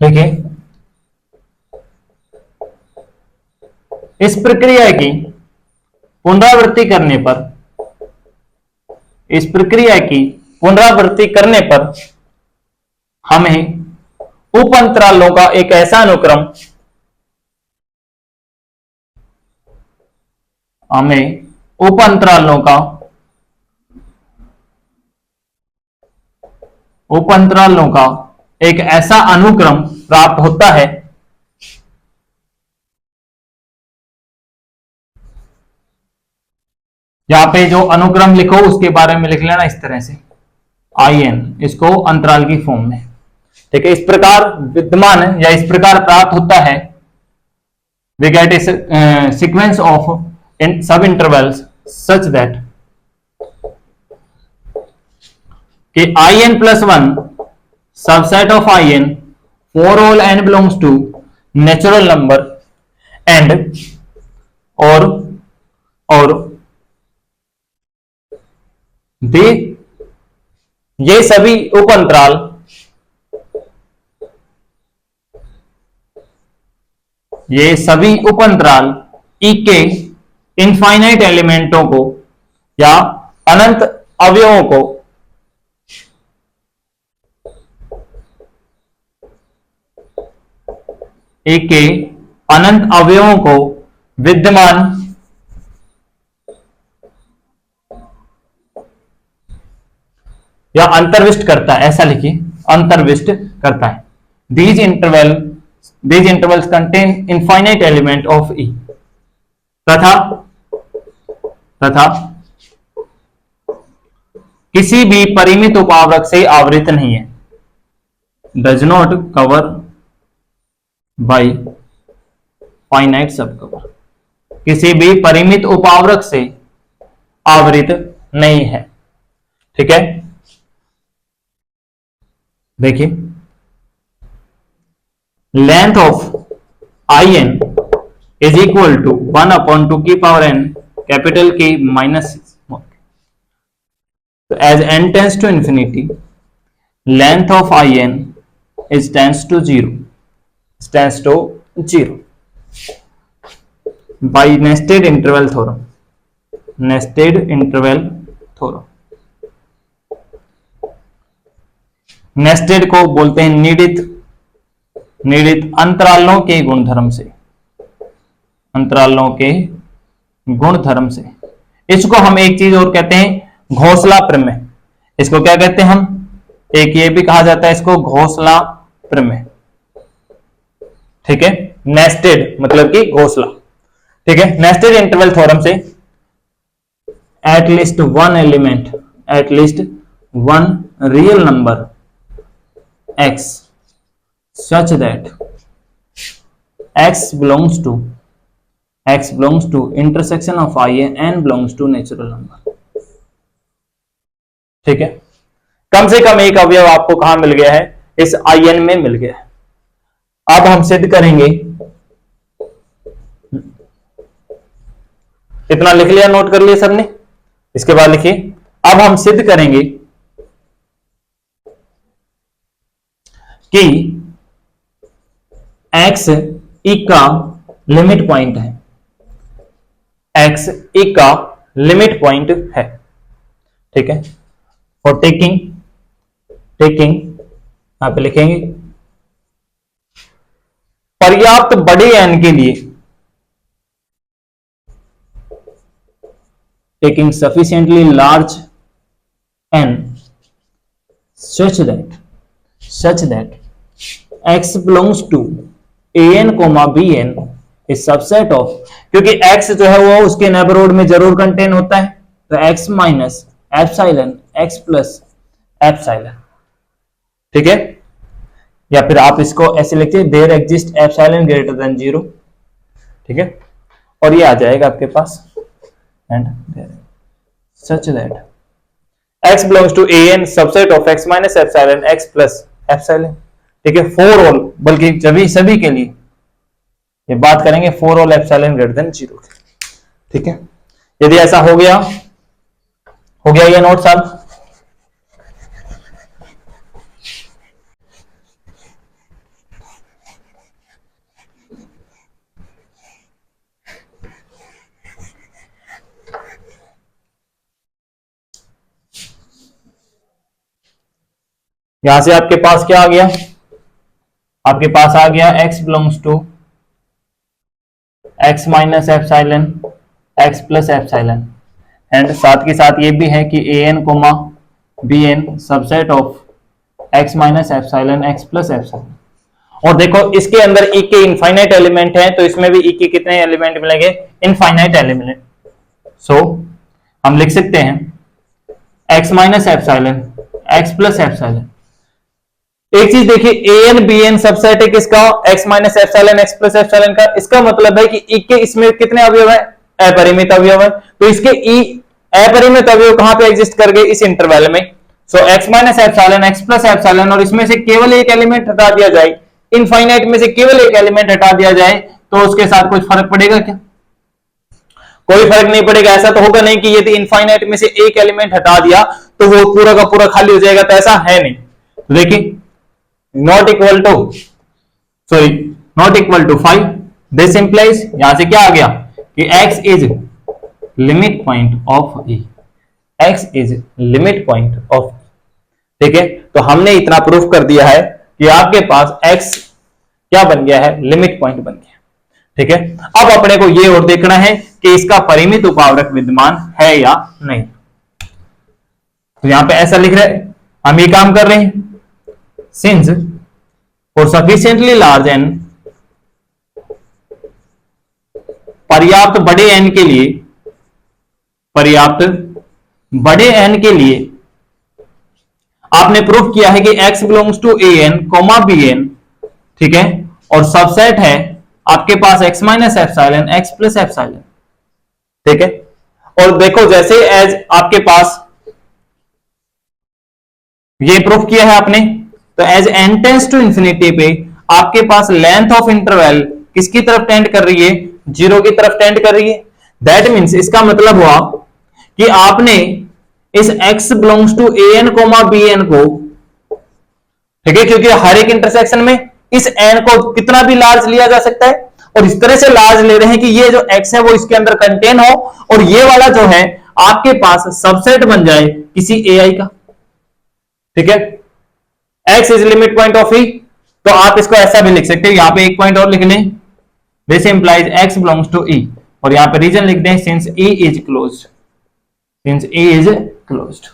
A: देखिए इस प्रक्रिया की पुनरावृत्ति करने पर हमें उप अंतरालों का एक ऐसा अनुक्रम प्राप्त होता है यहां पे जो अनुक्रम लिखो उसके बारे में लिख लेना इस तरह से IN, इसको अंतराल की फॉर्म में, ठीक है। इस प्रकार विद्यमान है या इस प्रकार प्राप्त होता है, we get a sequence of sub intervals such that कि IN plus 1 subset of IN for all n belongs to natural number and और ये सभी उप अंतराल ये सभी उप अंतराल ई के इनफाइनाइट एलिमेंटों को या अनंत अवयवों को ई के अनंत अवयवों को विद्यमान या अंतर्विष्ट करता है, ऐसा लिखिए, अंतर्विष्ट करता है। These intervals contain infinite element of E तथा किसी भी परिमित उपावरक से आवृत नहीं है। Does not cover by finite subcover, किसी भी परिमित उपावरक से आवृत नहीं है। ठीक है, देखिए, length of in is equal to 1/2 की power n capital K minus 6। तो as n tends to infinity, length of in is tends to 0 by nested interval theorem। Nested को बोलते हैं नीडित अंतरालों के गुणधर्म से। इसको हम एक चीज और कहते हैं, घोंसला प्रमेय। इसको क्या कहते हैं हम? एक ये भी कहा जाता है इसको घोंसला प्रमेय। ठीक है, नेस्टेड मतलब कि घोंसला। ठीक है, नेस्टेड इंटरवल थ्योरम से eight least one real number x such that x belongs to intersection of i and belongs to natural number। ठीक है, कम से कम एक अवयव आपको कहां मिल गया है? इस in में मिल गया है। अब हम सिद्ध करेंगे, इतना लिख लिया, नोट कर लिया सबने? इसके बाद लिखिए, अब हम सिद्ध करेंगे कि x e का लिमिट पॉइंट है। x e का लिमिट पॉइंट है। ठीक है, फॉर टेकिंग यहां पे लिखेंगे पर्याप्त बड़े n के लिए, taking sufficiently large n such that x belongs to an, bn is subset of, क्योंकि x जो है वो उसके नेबरहुड में जरूर कंटेन होता है, तो x minus epsilon x plus epsilon. ठीक है, या फिर आप इसको ऐसे लिखिए, there exist epsilon greater than 0। ठीक है, और ये आ जाएगा आपके पास, and such that x belongs to an subset of x minus epsilon x plus epsilon। ठीक है, फॉर ऑल, बल्कि सभी के लिए ये बात करेंगे, for all epsilon greater than 0। ठीक है, यदि ऐसा हो गया ये नोट साहब। यहां से आपके पास क्या आ गया? आपके पास आ गया x belongs to x minus epsilon x plus epsilon, and साथ के साथ ये भी है कि an comma bn subset of x minus epsilon x plus epsilon. और देखो, इसके अंदर e के इनफाइनाइट एलिमेंट है, तो इसमें भी e के कितने एलिमेंट मिलेंगे? Infinite element. सो हम लिख सकते हैं x minus epsilon x plus epsilon. एक चीज देखिए, an bn सबसेट है किसका? x minus epsilon x plus epsilon का। इसका मतलब है कि e के इसमें कितने अवयव है? अपरिमित अवयव है। तो इसके e अपरिमित अवयव कहां पे एग्जिस्ट कर गए? इस इंटरवल में। सो x minus epsilon x plus epsilon, और इसमें से केवल एक एलिमेंट हटा दिया जाए, इनफाइनाइट में से केवल एक एलिमेंट हटा दिया जाए, तो उसके साथ कुछ फर्क पड़ेगा क्या? कोई फर्क नहीं पड़ेगा। ऐसा तो होगा नहीं कि यदि इनफाइनाइट में से एक एलिमेंट हटा दिया तो वो पूरा का पूरा खाली हो जाएगा, तो ऐसा है नहीं। देखिए, not equal to 5 this implies, यहां से क्या आ गया कि x is limit point of E, x is limit point of, ठीक है। तो हमने इतना प्रूफ कर दिया है कि आपके पास x क्या बन गया है, लिमिट पॉइंट बन गया, ठीक है। अब अपने को ये और देखना है कि इसका परिमित उपावरक विद्यमान है या नहीं। तो यहां पे ऐसा लिख रहे हैं, हम ये काम कर रहे हैं, since for sufficiently large N, पर्याप्त बड़े एन के लिए, पर्याप्त बड़े एन के लिए आपने प्रूफ किया है कि x belongs to A N comma B N, ठीक है, और सबसेट है आपके पास x minus epsilon x plus epsilon, ठीक है। और देखो जैसे एज आपके पास ये प्रूफ किया है आपने, तो as n tends to infinity पे आपके पास लेंथ ऑफ इंटरवल किसकी तरफ टेंड कर रही है, 0 की तरफ टेंड कर रही है। दैट मीन्स इसका मतलब हुआ कि आपने इस x belongs to A N comma B N को, ठीक है, क्योंकि हर एक इंटरसेक्शन में इस n को कितना भी लार्ज लिया जा सकता है, और इस तरह से लार्ज ले रहे हैं कि ये जो x है वो इसके अंदर कंटेन हो, और ये वाला जो है आपके पास सबसेट बन जाए किसी ai का, ठीक है। x is limit point of E, तो आप इसको ऐसा भी लिख सकते हो, यहां पे एक पॉइंट और लिख लें, this implies x belongs to E, और यहां पे रीजन लिख दें since E is closed, since E is closed.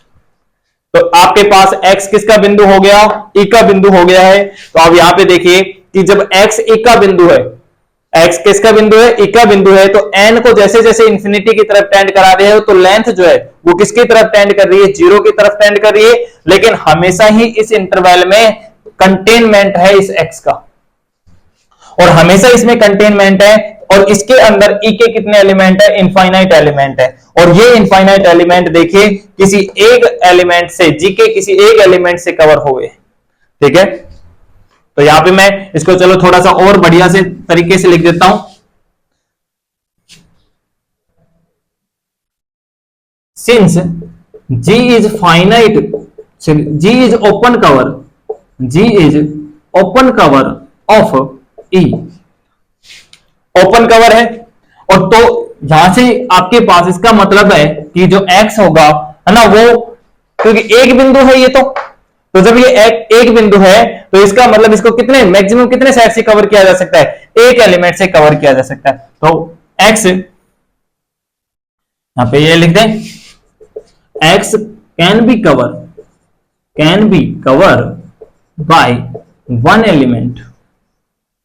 A: तो आपके पास x किसका बिंदु हो गया, E का बिंदु हो गया है। तो अब यहां पे देखिए कि जब x E का बिंदु है, x किसका बिंदु है, E का बिंदु है, तो n को जैसे जैसे इंफिनिटी की तरफ टेंड करा रहे हो तो लेंथ जो है वो किसकी तरफ टेंड कर रही है, 0 की तरफ टेंड कर रही है। लेकिन हमेशा ही इस इंटरवल में कंटेनमेंट है इस x का, और हमेशा इसमें कंटेनमेंट है, और इसके अंदर E के कितने एलिमेंट है, इनफाइनाइट एलिमेंट है, और ये इनफाइनाइट एलिमेंट देखिए किसी एक एलिमेंट से, G के किसी एक एलिमेंट से कवर हुए, ठीक है। तो यहां पे मैं इसको चलो थोड़ा सा और बढ़िया से तरीके से लिख देता हूं, since G is finite, G is open cover, G is open cover of E, open cover है, और तो यहां से आपके पास इसका मतलब है कि जो x होगा, है ना, वो क्योंकि एक बिंदु है ये, तो जब ये एक बिंदु है तो इसका मतलब इसको कितने मैक्सिमम कितने साइड से कवर किया जा सकता है, एक एलिमेंट से कवर किया जा सकता है। तो x यहां पे ये लिख दें, x can be cover by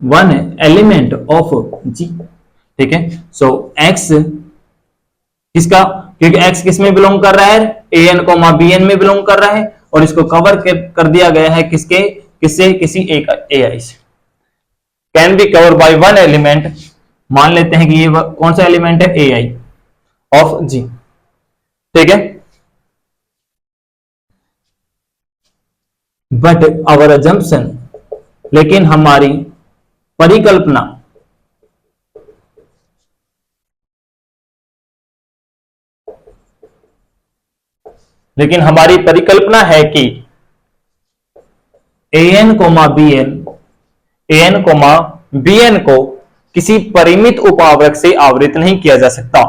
A: one element of G, ठीक है। सो x किसका, क्योंकि x किस में बिलोंग कर रहा है, an कोमा bn में बिलोंग कर रहा है, और इसको कवर कर दिया गया है किससे, किसी एक ai से। Can be cover by one element, मान लेते हैं कि ये कौन सा एलिमेंट है, ai ऑफ G, ठीक है। बट आवर अजम्पशन, लेकिन हमारी परिकल्पना, लेकिन हमारी परिकल्पना है कि an कोमा bn को किसी परिमित उपावरक से आवृत नहीं किया जा सकता,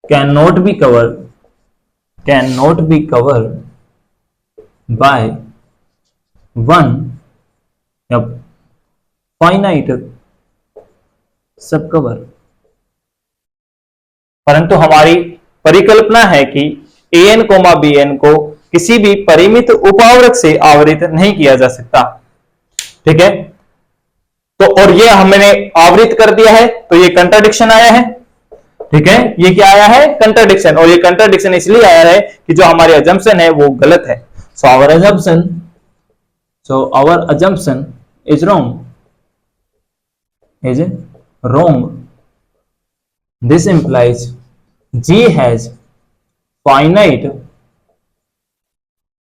A: can not be cover by one finite सब कवर। परंतु हमारी परिकल्पना है कि an कोमा bn को किसी भी परिमित उपावरक से आवृत नहीं किया जा सकता, ठीक है। तो और ये हमने आवृत कर दिया है, तो ये कंट्राडिक्शन आया है, ठीक है, ये क्या आया है, कंट्राडिक्शन, और ये कंट्राडिक्शन इसलिए आया है कि जो हमारी अजम्पशन है वो गलत है। So our assumption is wrong. This implies G has finite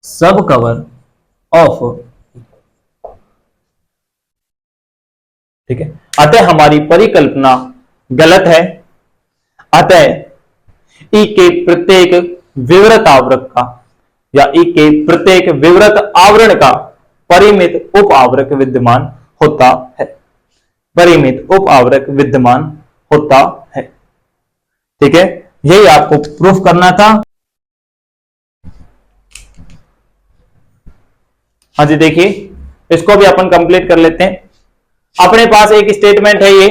A: subcover of, ठीक है। अतः हमारी परिकल्पना गलत है, अतः E के प्रत्येक विवृत आवरक का, या E के प्रत्येक विवृत आवरण का परिमित उप आवरक विद्यमान होता है, परिमित उप आवरक विद्यमान होता है। ठीक है, यही आपको प्रूफ करना था। हाँ जी, देखिए इसको भी अपन कंप्लीट कर लेते हैं। अपने पास एक स्टेटमेंट है ये,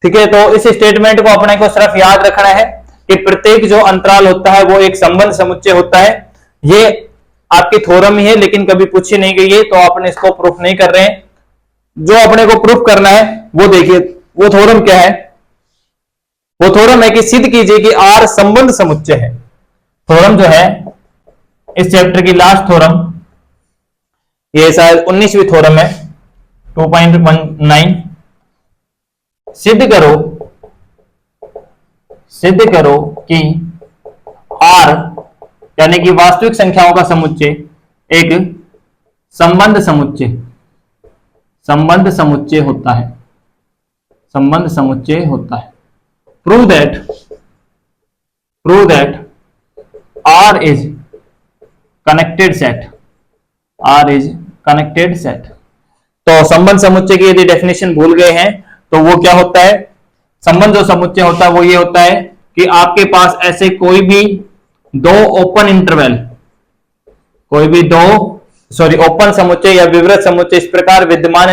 A: ठीक है, तो इस स्टेटमेंट को अपने को सिर्फ याद रखना है कि प्रत्येक जो अंतराल होता है वो एक संबंध समुच्चय होता है। ये आपकी थ्योरम ही है, लेकिन कभी पूछी नहीं गई है, तो अपने इसको प्रूफ नहीं कर रहे हैं। जो अपने को प्रूफ करना है वो देखिए, वो थ्योरम क्या है। वो थ्योरम है कि सिद्ध कीजिए कि आर संबंध समुच्चय है। थ्योरम जो है इस चैप्टर की लास्ट थ्योरम, ये शायद 19वीं थ्योरम है, 2.19। सिद्ध करो कि आर यानी कि वास्तविक संख्याओं का समुच्चय एक संबंध समुच्चय होता है। संबंध समुच्चय होता है। Prove that R is connected set. तो संबंध समुच्चय की यदि डेफिनेशन भूल गए हैं तो वो क्या होता है। संबंध जो समुच्चय होता है वो ये होता है कि आपके पास ऐसे कोई भी दो ओपन ओपन समुच्चय या विवृत समुच्चय इस प्रकार विद्यमान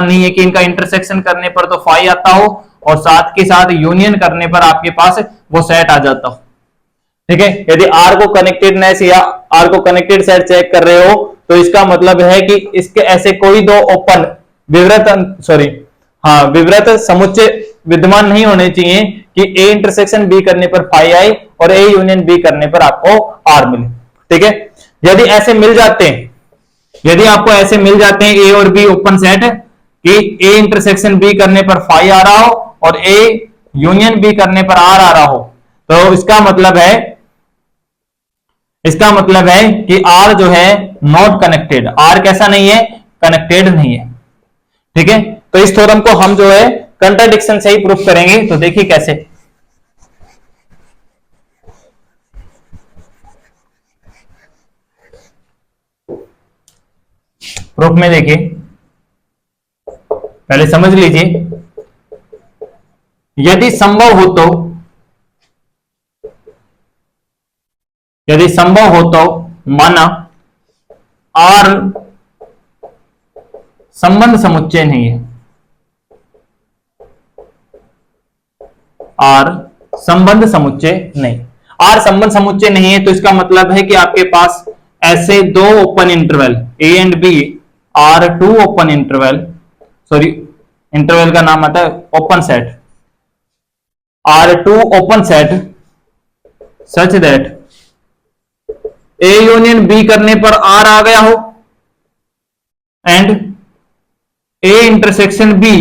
A: नहीं है कि इनका इंटरसेक्शन करने पर तो फाई आता हो और साथ के साथ यूनियन करने पर आपके पास वो सेट आ जाता हो। ठीक है, यदि आर को कनेक्टेडनेस या आर को कनेक्टेड सेट चेक कर रहे हो तो इसका मतलब है कि इसके ऐसे कोई दो ओपन विवृत समुच्चय विद्यमान नहीं होने चाहिए कि ए इंटरसेक्शन बी करने पर फाई आई और ए यूनियन बी करने पर आपको आर मिले। ठीक है, यदि आपको ऐसे मिल जाते हैं ए और बी ओपन सेट कि ए इंटरसेक्शन बी करने पर फाई आ रहा हो और ए यूनियन बी करने पर आर आ रहा हो, तो इसका मतलब है कि आर जो है नॉट कनेक्टेड। आर कैसा नहीं है, कनेक्टेड नहीं है। ठीक है, तो इस थ्योरम को हम जो है कंट्राडिक्शन से ही प्रूफ करेंगे। तो देखिए कैसे। प्रूफ में देखिए, पहले समझ लीजिए, यदि संभव हो तो माना आर संबंध समुच्चय नहीं है। आर संबंध समुच्चय नहीं है तो इसका मतलब है कि आपके पास ऐसे दो open interval A and B are two open interval का नाम आता है open set, are two open set such that A union B करने पर आर आ गया हो एंड ए इंटरसेक्शन बी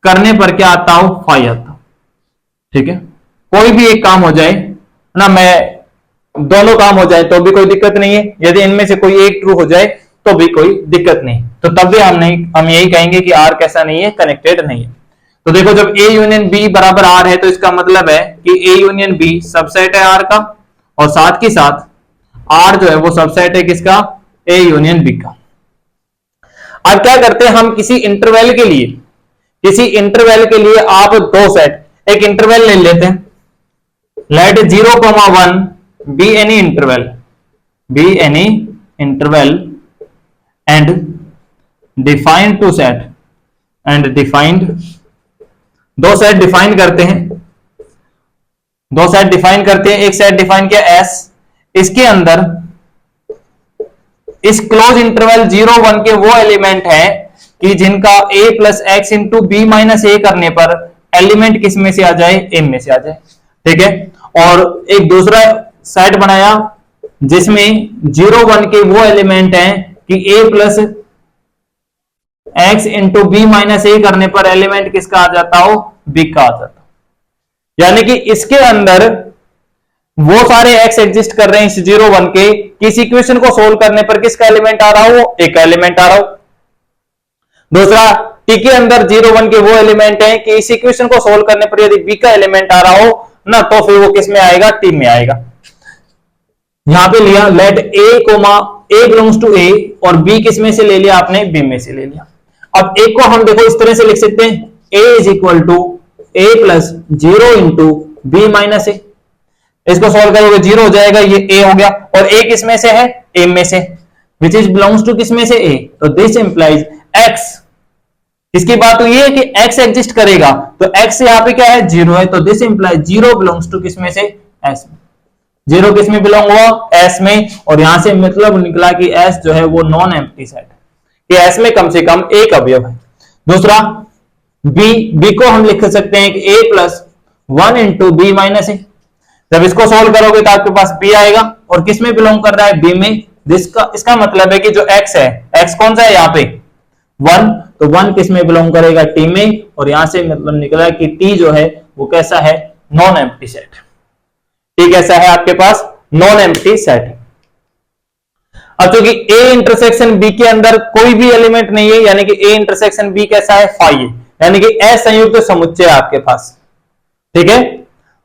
A: करने पर क्या आता हो, फाई आता। ठीक है, कोई भी एक काम हो जाए ना, दोनों काम हो जाए तो भी कोई दिक्कत नहीं है। यदि इनमें से कोई एक ट्रू हो जाए तो भी कोई दिक्कत नहीं, तो तब भी हम यही कहेंगे कि आर कैसा नहीं है, कनेक्टेड नहीं है। तो देखो, जब ए यूनियन बी बराबर आर है तो इसका मतलब है कि ए यूनियन बी सबसेट है आर का और साथ के साथ आर जो है वो सबसेट है किसका, ए यूनियन बी का। अब क्या करते हैं हम, किसी इंटरवल के लिए आप दो सेट, एक इंटरवल ले लेते हैं, let 0,1 be any interval and define two set दो सेट डिफाइन करते हैं। एक सेट डिफाइन किया S, इसके अंदर इस क्लोज इंटरवल 0,1 के वो एलिमेंट है कि जिनका a plus x into B minus A करने पर एलिमेंट किस में से आ जाए, m में से आ जाए। ठीक है, और एक दूसरा सेट बनाया जिसमें 0,1 के वो एलिमेंट हैं कि a plus x into B minus A करने पर एलिमेंट किसका आ जाता हो, b का आ जाता। यानी कि इसके अंदर वो सारे x एग्जिस्ट कर रहे हैं इस 0,1 के, किस इक्वेशन को सोल्व करने पर किसका एलिमेंट आ रहा हो, a का एलिमेंट आ रहा हो। दूसरा, t के अंदर 0,1 के वो एलिमेंट हैं कि इस इक्वेशन को सोल्व करने पर यदि b का एलिमेंट आ रहा हो ना, तो फिर वो किस में आएगा, t में आएगा। यहां पे लिया let a A belongs to A और B किस में से ले लिया आपने, B में से ले लिया। अब एक को हम देखो इस तरह से लिख सकते हैं, A is equal to A plus 0 into B minus A। इसको सॉल्व करोगे 0 हो जाएगा, ये A हो गया, और A किस में से है, A में से, विच इज बिलोंग्स टू किस में से, A। तो दिस इंप्लाइज X, इसकी बात तो ये है कि X एग्जिस्ट करेगा, तो X यहाँ पे क्या है, 0 है, तो दिस इंप्लाइज 0 बिलोंग्स टू किस में से, S में। 0 किस में बिलोंग हुआ, S में, और यहां से मतलब निकला कि S जो है वो नॉन एम्प्टी सेट है, कि S में कम से कम एक अवयव है। दूसरा B को हम लिख सकते हैं कि A plus 1 into B minus A. जब इसको सोल्व करोगे तो आपके पास B आएगा, और किस में बिलोंग कर रहा है, B में। इसका मतलब है कि जो X है, X कौन सा है यहाँ पे, 1, तो 1 किस में बिलोंग करेगा, T में, और यहां से मतलब निकला कि T जो है वो कैसा है, नॉन एम्प्टी सेट। T कैसा है आपके पास, नॉन एम्प्टी सेट। अब चूंकि A इंटरसेक्शन B के अंदर कोई भी एलिमेंट नहीं है, यानी कि A इंटरसेक्शन B कैसा है, फाई है, यानी कि असंयुक्त समुच्चय है आपके पास, ठीक है।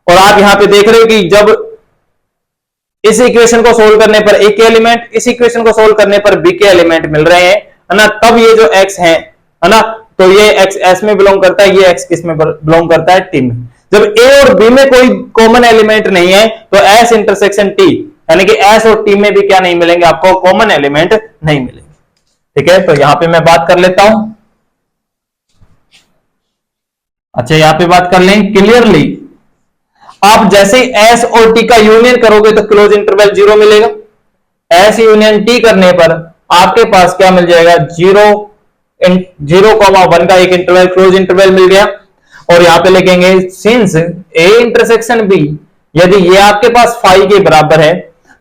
A: और आप यहां पे देख रहे हो कि जब इस इक्वेशन को सोल्व करने पर A के एलिमेंट, इस इक्वेशन को सोल्व करने पर B के एलिमेंट मिल रहे हैं, है ना, तब ये जो X है ना, तो ये X S में बिलोंग करता है, ये X किस में बिलोंग करता है, T में। जब A और B में कोई कॉमन एलिमेंट नहीं है, तो S इंटरसेक्शन T, यानी कि S और T में भी क्या नहीं मिलेंगे, आपको कॉमन एलिमेंट नहीं मिलेंगे, ठीक है। तो यहां पे मैं बात कर लेता हूं, अच्छा यहां पे बात कर लें क्लियरली। आप जैसे S और T का यूनियन करोगे तो क्लोज इंटरवल 0 मिलेगा। S यूनियन T करने पर आपके पास क्या मिल जाएगा, 0,1 का एक इंटरवल, क्लोज इंटरवल मिल गया। और यहां पे लिखेंगे सिंस A इंटरसेक्शन B, यदि ये आपके पास फाई के बराबर है,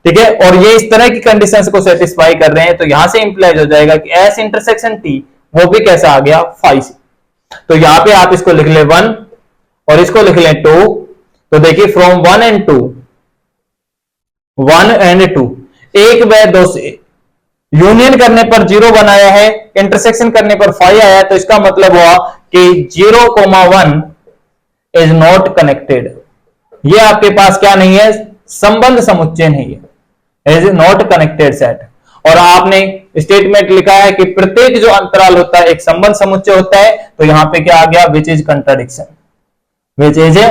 A: ठीक है, और ये इस तरह की कंडीशंस को सेटिस्फाई कर रहे हैं, तो यहां से इंप्लाइज हो जाएगा कि S इंटरसेक्शन T वो भी कैसा आ गया, फाई से। तो यहां पे आप इसको लिख ले 1 और इसको लिख ले 2, तो देखिए फ्रॉम 1 एंड 2, 1 एंड 2, एक व दो से यूनियन करने पर 0 बनाया है, इंटरसेक्शन करने पर 5 आया, तो इसका मतलब हुआ कि 0,1 इज नॉट कनेक्टेड। ये आपके पास क्या नहीं है, संबंध समुच्चय नहीं है, इज नॉट कनेक्टेड सेट। और आपने स्टेटमेंट लिखा है कि प्रत्येक जो अंतराल होता है एक संबंध समुच्चय होता है, तो यहां पे क्या आ गया, which is contradiction, which is a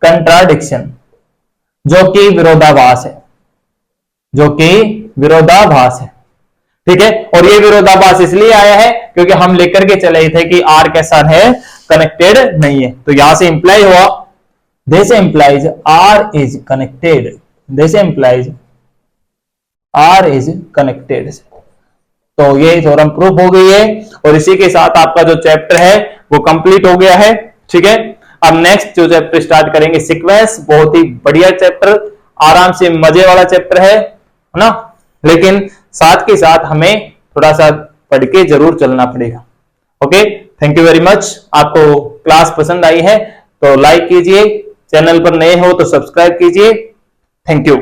A: contradiction, जो कि विरोधाभास है, जो कि विरोधाभास है, ठीक है। और ये विरोधाभास इसलिए आया है क्योंकि हम लेकर के चले थे कि R कैसा है, कनेक्टेड नहीं है। तो यहां से इंप्लाई हुआ, this implies R is connected, this implies R is connected. तो ये थ्योरम प्रूफ हो गई है, और इसी के साथ आपका जो चैप्टर है वो कंप्लीट हो गया है, ठीक है। अब नेक्स्ट जो चैप्टर स्टार्ट करेंगे सीक्वेंस, बहुत ही बढ़िया चैप्टर, आराम से मजे वाला चैप्टर है ना, लेकिन साथ के साथ हमें थोड़ा सा पढ़ के जरूर चलना पड़ेगा। Okay, thank you very much. आपको क्लास पसंद आई है तो लाइक कीजिए, चैनल पर नए हो तो सब्सक्राइब कीजिए। Thank you.